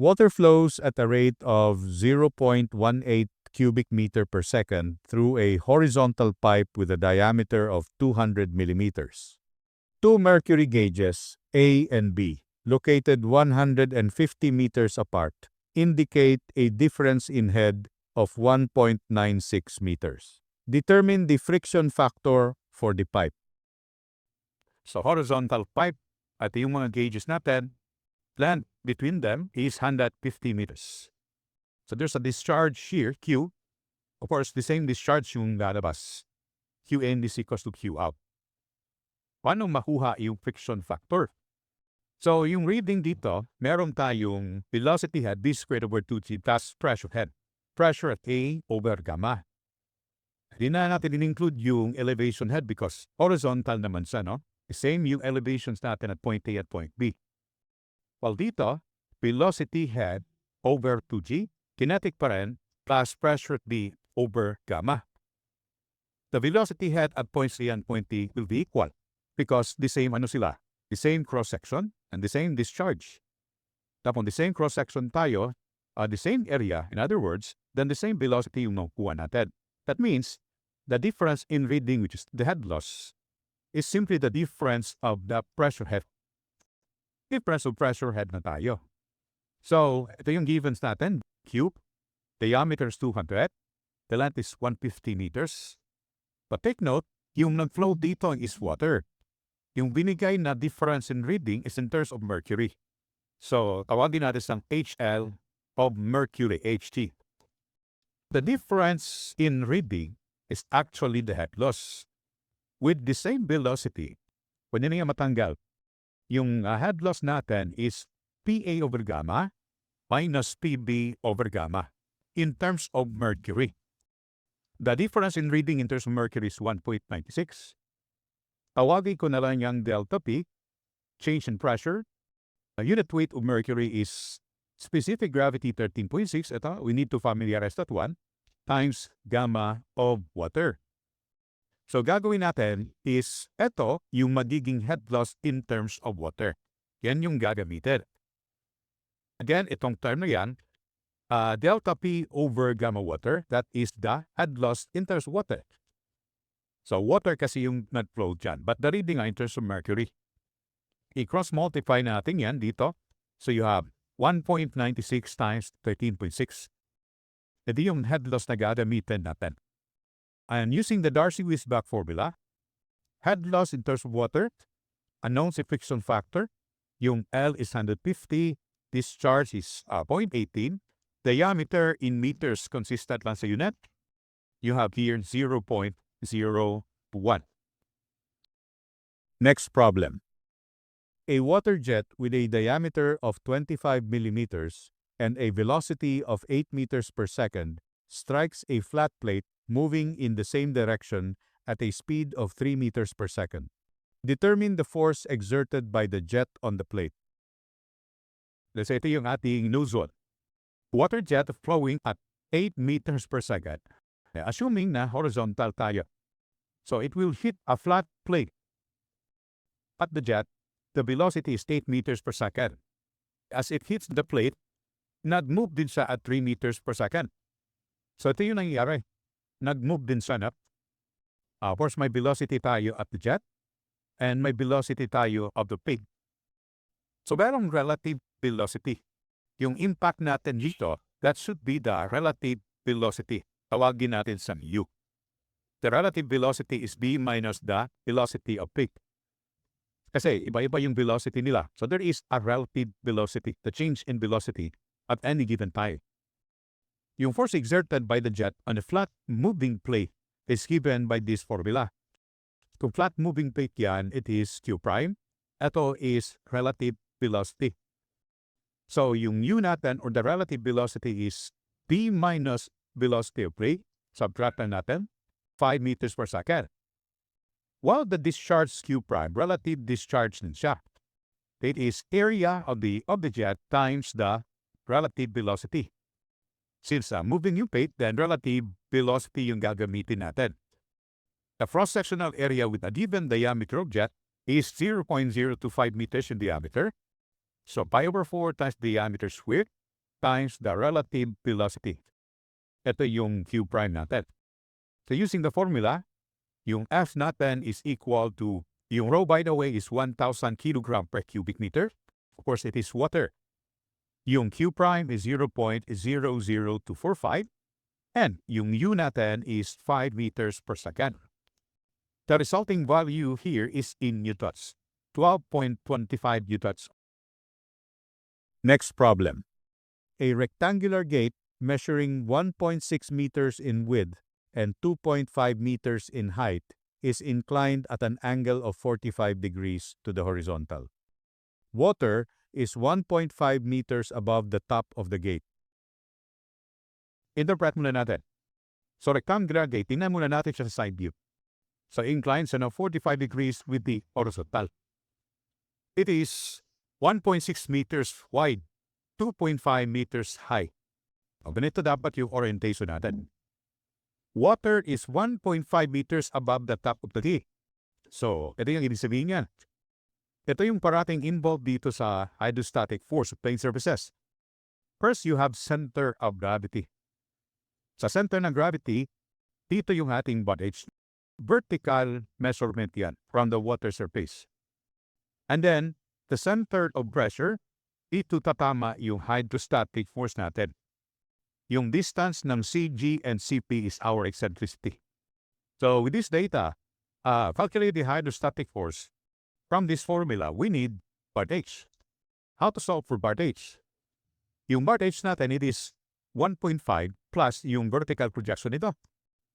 Water flows at a rate of 0.18 cubic meter per second through a horizontal pipe with a diameter of 200 millimeters. Two mercury gauges, A and B, located 150 meters apart, indicate a difference in head of 1.96 meters. Determine the friction factor for the pipe. So horizontal pipe at yung mga gauges natin, length between them is 150 meters. So there's a discharge here, Q. Of course, the same discharge yung lalabas. Q in is equals to Q out. Paano makuha yung friction factor? So yung reading dito, meron tayong velocity head, v squared over 2g plus pressure head. Pressure at A over gamma. Hindi na natin in-include yung elevation head because horizontal naman siya, no? Same yung elevations natin at point A at point B. While dito, velocity head over 2g, kinetic pa rin, plus pressure at B over gamma. The velocity head at point C and point D will be equal because the same sila, the same cross-section and the same discharge. Tapos the same cross-section tayo, the same area, in other words, then the same velocity yung nakuha natin. That means the difference in reading, which is the head loss, is simply the difference of the pressure head. Difference of pressure head na tayo. So, ito yung givens natin. Cube, diameter is 200, the length is 150 meters. But take note, yung nag-flow dito is water. Yung binigay na difference in reading is in terms of mercury. So, tawagin natin sang HL of mercury, HT. The difference in reading is actually the head loss. With the same velocity, pwede na nga matanggal. Yung head loss natin is PA over gamma minus PB over gamma in terms of mercury. The difference in reading in terms of mercury is 1.96. Tawagin ko na lang yung delta P, change in pressure. The unit weight of mercury is specific gravity 13.6. Ito, we need to familiarize that one, times gamma of water. So gagawin natin is ito yung magiging head loss in terms of water. Yan yung gagamitin. Again, itong term na yan, delta P over gamma water, that is the head loss in terms of water. So water kasi yung nag-flow dyan, but the reading in terms of mercury. I-cross-multiply natin yan dito. So you have 1.96 times 13.6. Ito yung head loss na gagamitin natin. And using the Darcy-Weisbach formula, head loss in terms of water, unknown si friction factor, yung L is 150, discharge is 0.18, diameter in meters consistent lang sa unit, you have here 0.01. Next problem. A water jet with a diameter of 25 millimeters and a velocity of 8 meters per second strikes a flat plate moving in the same direction at a speed of 3 meters per second. Determine the force exerted by the jet on the plate. Let's say ito yung ating nozzle. Water jet flowing at 8 meters per second. Assuming na horizontal tayo. So it will hit a flat plate. At the jet, the velocity is 8 meters per second. As it hits the plate, nag-move din siya at 3 meters per second. So ito yung nangyayari. Nag-move din siya na. Of course, may velocity tayo at the jet and may velocity tayo of the plate. So merong relative velocity. Yung impact natin dito, that should be the relative velocity. Tawagin natin sa U. The relative velocity is B minus the velocity of plate. Kasi iba-iba yung velocity nila. So there is a relative velocity, the change in velocity at any given time. Yung force exerted by the jet on a flat moving plate is given by this formula. Kung flat moving plate yan, it is Q prime. Ito is relative velocity. So yung U natin or the relative velocity is B minus velocity of plate. Subtract na natin, 5 meters per second. While the discharge Q prime, relative discharge din siya. It is area of the jet times the relative velocity. Since moving yung plate, then relative velocity yung gagamitin natin. The cross-sectional area with a given diameter of jet is 0.025 meters in diameter. So pi over 4 times diameter squared times the relative velocity. Ito yung Q prime natin. So using the formula, yung F natin is equal to, yung rho by the way is 1,000 kilogram per cubic meter. Of course, it is water. Yung Q prime is 0.00245 and yung U natin is 5 meters per second. The resulting value here is in newtons, 12.25 newtons. Next problem. A rectangular gate measuring 1.6 meters in width and 2.5 meters in height is inclined at an angle of 45 degrees to the horizontal. Water is 1.5 meters above the top of the gate. Interpret muna natin. So rectangular gate, tingnan muna natin siya sa side view. So inclined siya ng 45 degrees with the horizontal. It is 1.6 meters wide, 2.5 meters high. O ganito dapat yung orientation natin. Water is 1.5 meters above the top of the gate. So, ito yung ibig sabihin niya. Ito yung parating involved dito sa hydrostatic force of plane surfaces. First, you have center of gravity. Sa center ng gravity, dito yung ating voltage. Vertical measurement yan from the water surface. And then, the center of pressure, dito tatama yung hydrostatic force natin. Yung distance ng CG and CP is our eccentricity. So with this data, calculate the hydrostatic force. From this formula, we need part H. How to solve for part H? Yung part H natin, it is 1.5 plus yung vertical projection nito.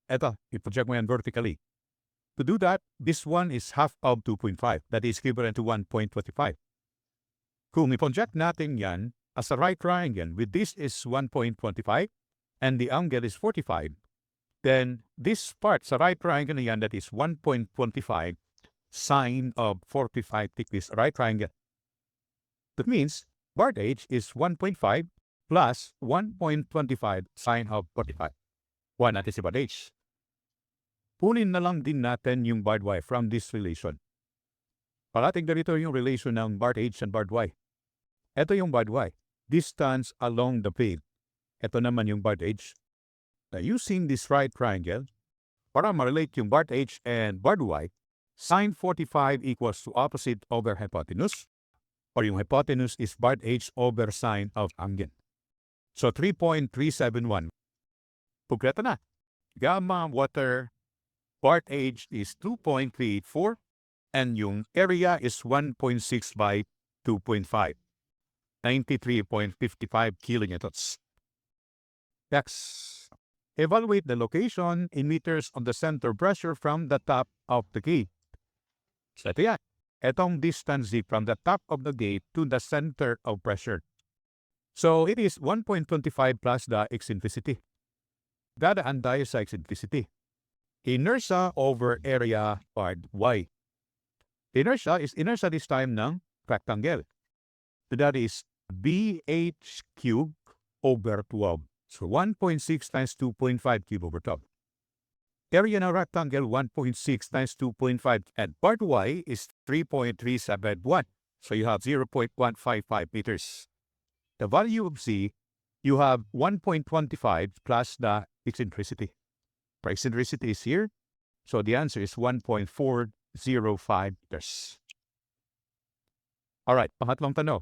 Ito, i-project mo yan vertically. To do that, this one is half of 2.5. That is equivalent to 1.25. Kung i-project natin yan as a right triangle with this is 1.25 and the angle is 45, then this part sa right triangle na yan, that is 1.25 sine of 45 degrees right triangle. That means part H is 1.5 plus 1.25 sine of 45. Kuha natin si part H. Punin na lang din natin yung part Y from this relation. Parating dito yung relation ng part H and part Y. Ito yung part Y. Distance along the plane. Ito naman yung part H. Now, using this right triangle, para ma-relate yung part H and part Y, sine 45 equals to opposite over hypotenuse, or yung hypotenuse is part H over sine of angle. So 3.371. Pugreto na. Gamma water, part H is 2.34, and yung area is 1.6 by 2.5. 93.55 kilonewtons. Next, evaluate the location in meters on the center pressure from the top of the gate. So ito yan. Itong distance from the top of the gate to the center of pressure. So it is 1.25 plus the eccentricity. Dadaan tayo sa eccentricity. Inertia over area part Y. Inertia is inertia this time ng rectangle. So that is BH cubed over 12. So 1.6 times 2.5 cube over 12. Area ng rectangle 1.6 times 2.5 and part Y is 3.371. So you have 0.155 meters. The value of Z, you have 1.25 plus the eccentricity. The eccentricity is here. So the answer is 1.405 meters. Alright, pangatlong tanong.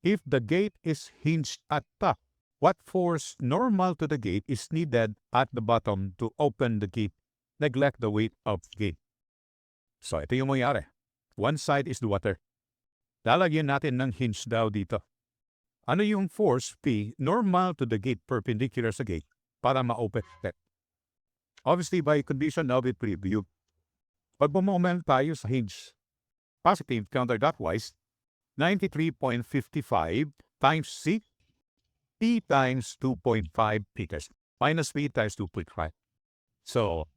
If the gate is hinged at top, what force normal to the gate is needed at the bottom to open the gate? Neglect the weight of the gate. So ito yung mangyari. One side is the water. Lalagyan natin ng hinge daw dito. Ano yung force P normal to the gate perpendicular sa gate para ma-open it? Obviously, by condition of it preview. Pag bumoment tayo sa hinge, positive counterclockwise, 93.55 times C, P times 2.5 meters, minus P times 2.5. So,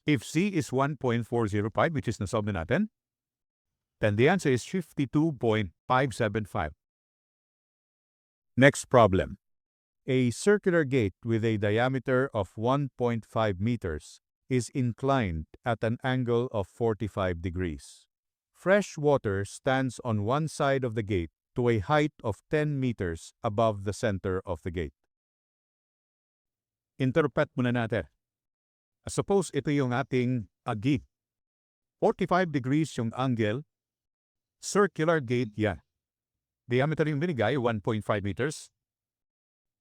if C is 1.405, which is nasolve na natin, then the answer is 52.575. Next problem. A circular gate with a diameter of 1.5 meters is inclined at an angle of 45 degrees. Fresh water stands on one side of the gate to a height of 10 meters above the center of the gate. Interpret muna natin. Suppose ito yung ating gate. 45 degrees yung angle. Circular gate yan. Diameter yung binigay, 1.5 meters.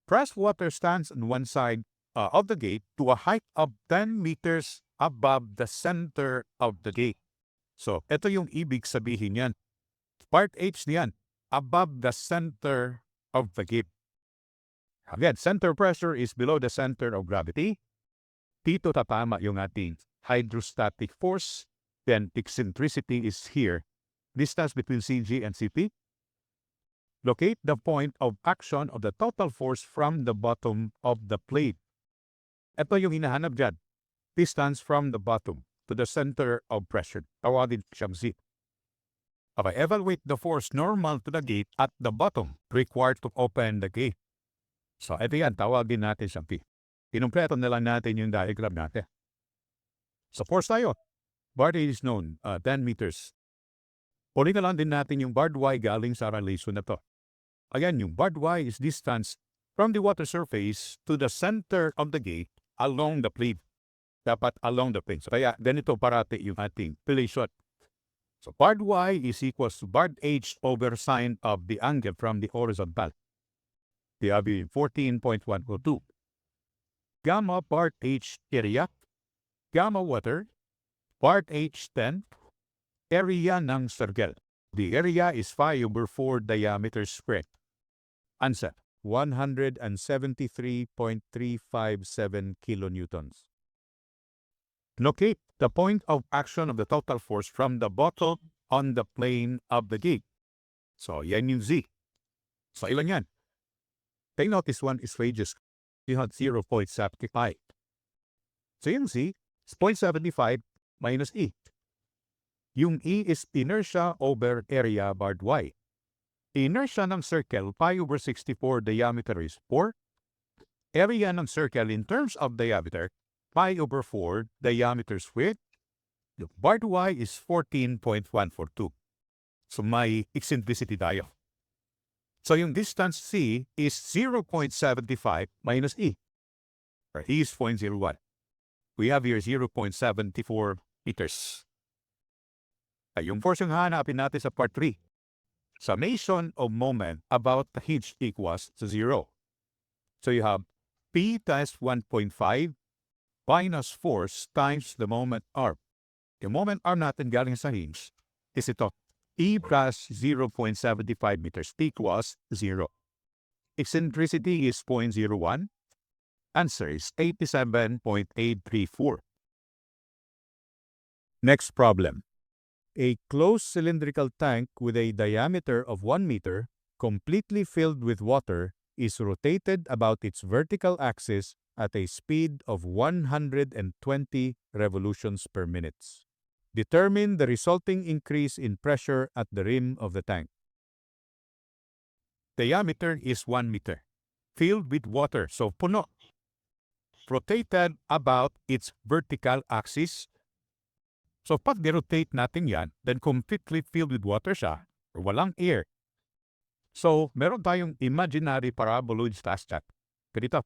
Pressed water stands on one side of the gate to a height of 10 meters above the center of the gate. So, ito yung ibig sabihin yan. Part H niyan, above the center of the gate. Again, center pressure is below the center of gravity. Dito tatama yung ating hydrostatic force. Then, eccentricity is here. Distance between CG and CP. Locate the point of action of the total force from the bottom of the plate. Ito yung hinahanap dyan. Distance from the bottom to the center of pressure. Tawagin siyang Z. Okay, evaluate the force normal to the gate at the bottom required to open the gate. So, ito yan. Tawagin natin siyang P. Kinumpleto na lang natin yung diagram natin. So, force tayo. Bar A is known, 10 meters. Uli na lang din natin yung barbed Y galing sa relation na to. Again, yung barbed Y is distance from the water surface to the center of the gate along the plate. Dapat along the plate. So, kaya ganito parati yung ating relation. So, barbed Y is equals to barbed H over sine of the angle from the horizontal. Kaya 14.102. Gamma barbed H area. Gamma water. Barbed H 10. Area ng circle. The area is 5/4 diameter squared. Answer. 173.357 kilonewtons. Locate the point of action of the total force from the bottom on the plane of the gate. So, yan yung Z. So, ilan yan? Take note, this one is radius. You had 0.75. So, yung Z is 0.75 minus E. Yung E is inertia over area barbed Y. Inertia ng circle, pi/64 diameter is 4. Area ng circle in terms of diameter, pi/4 diameter squared. The barbed Y is 14.142. So may eccentricity tayo. So yung distance C is 0.75 minus E. Or E is 0.01. We have here 0.74 meters. Yung force yung hanapin natin sa part 3. Summation of moment about the hinge equals to 0. So you have P times 1.5 minus force times the moment arm. Yung moment arm natin galing sa hinge is ito. E plus 0.75 meters equals 0. Eccentricity is 0.01. Answer is 87.834. Next problem. A closed cylindrical tank with a diameter of 1 meter, completely filled with water, is rotated about its vertical axis at a speed of 120 revolutions per minute. Determine the resulting increase in pressure at the rim of the tank. Diameter is 1 meter. Filled with water, so puno. Rotated about its vertical axis. So pag nirotate natin yan, then completely filled with water siya, or walang air. So, meron tayong imaginary paraboloid stat. Ganito.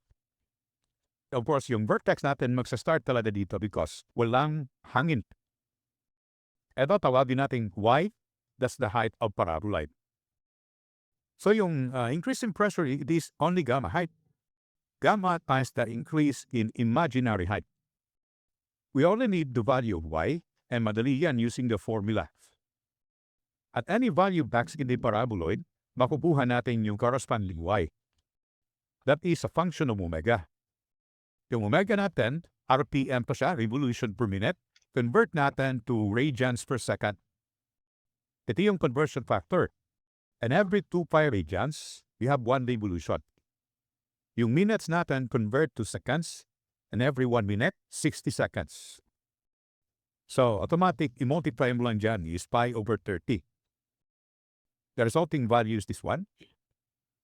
Of course, yung vertex natin magsa-start talaga dito because walang hangin. Ito, tawagin natin Y. That's the height of paraboloid. So, yung increase in pressure, it is only gamma height. Gamma times the increase in imaginary height. We only need the value of Y, and madali yan using the formula. At any value back in the paraboloid, makukuha natin yung corresponding Y. That is a function of omega. Yung omega natin, RPM pa siya, revolution per minute. Convert natin to radians per second. Ito yung conversion factor. And every 2 pi radians, we have 1 revolution. Yung minutes natin convert to seconds, and every 1 minute, 60 seconds. So, automatic, i-multiply mo lang dyan is pi/30. The resulting value is this one.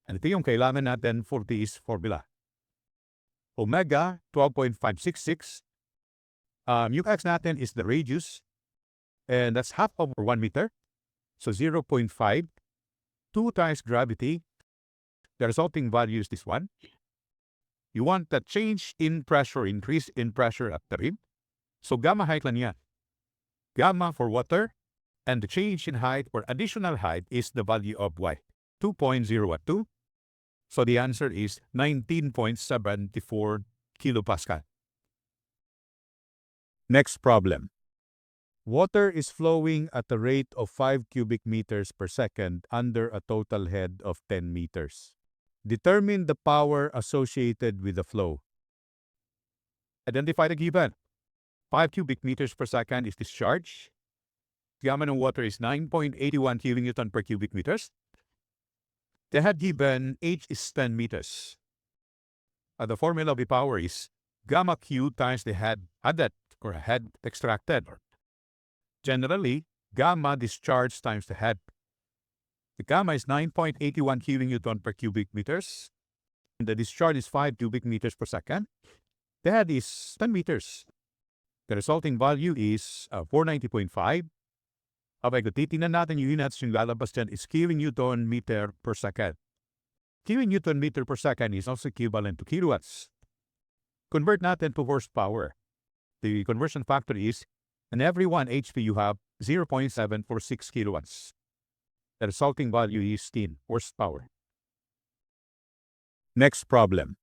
And ito yung kailangan natin for this formula. Omega, 12.566. Yung x natin is the radius. And that's half of 1 meter. So, 0.5 2 times gravity. The resulting value is this one. You want the change in pressure, increase in pressure at the rim. So gamma height lang yan. Gamma for water, and the change in height or additional height is the value of y. 2.012. So the answer is 19.74 kilopascal. Next problem. Water is flowing at a rate of 5 cubic meters per second under a total head of 10 meters. Determine the power associated with the flow. Identify the given. 5 cubic meters per second is discharge. Gamma ng water is 9.81 kilonewton per cubic meters. The head given, H is 10 meters. The formula of the power is gamma Q times the head added or head extracted. Generally, gamma discharge times the head. The gamma is 9.81 kilonewton per cubic meters. The discharge is 5 cubic meters per second. The head is 10 meters. The resulting value is 490.5. Abay, kung titingnan natin yung units yung lalabas dyan is kilonewton meter per second. Kilonewton meter per second is also equivalent to kilowatts. Convert natin to horsepower. The conversion factor is, in every 1 HP you have 0.746 kilowatts. The resulting value is 10 horsepower. Next problem.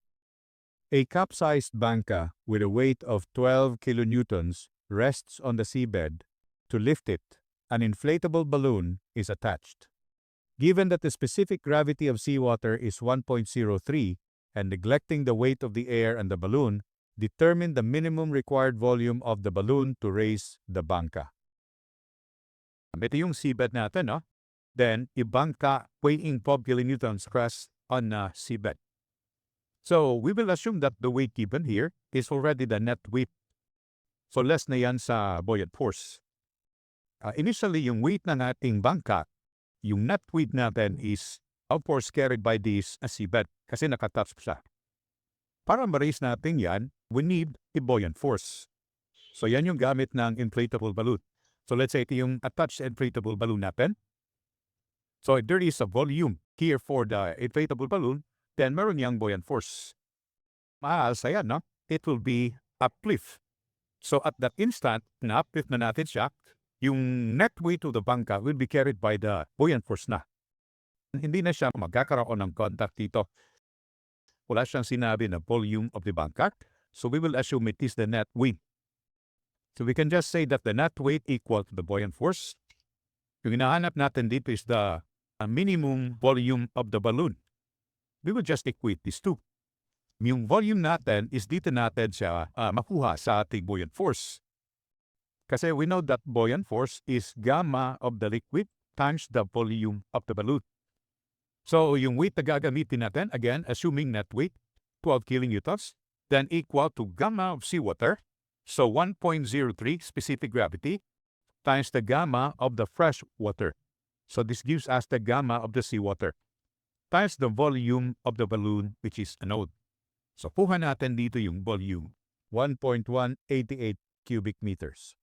A capsized banca with a weight of 12 kilonewtons rests on the seabed. To lift it, an inflatable balloon is attached. Given that the specific gravity of seawater is 1.03 and neglecting the weight of the air and the balloon, determine the minimum required volume of the balloon to raise the banca. Ito yung seabed natin, no? Then, yung banca weighing 12 kilonewtons rests on seabed. So, we will assume that the weight given here is already the net weight. So, less na yan sa buoyant force. Initially, yung weight ng ating banca, yung net weight natin is, of course, carried by this seabed kasi nakatouch siya. Para ma-raise natin yan, we need a buoyant force. So, yan yung gamit ng inflatable balloon. So, let's say ito yung attached inflatable balloon natin. So, if there is a volume here for the inflatable balloon, then meron niyang buoyant force. Maaalsa yan, no? It will be uplift. So, at that instant, na-uplift na natin siya, yung net weight of the banca will be carried by the buoyant force na. Hindi na siya magkakaroon ng contact dito. Wala siyang sinabi na volume of the banca. So, we will assume it is the net weight. So, we can just say that the net weight equal to the buoyant force. Yung hinahanap natin dito is the minimum volume of the balloon. We will just equate these two. Yung volume natin is dito natin siya makuha sa ating buoyant force. Kasi we know that buoyant force is gamma of the liquid times the volume of the balloon. So, yung weight na gagamitin natin, again, assuming net weight, 12 kilonewtons, then equal to gamma of seawater, so 1.03 specific gravity, times the gamma of the fresh water. So, this gives us the gamma of the seawater, times the volume of the balloon, which is a node. So, kuha natin dito yung volume. 1.188 cubic meters.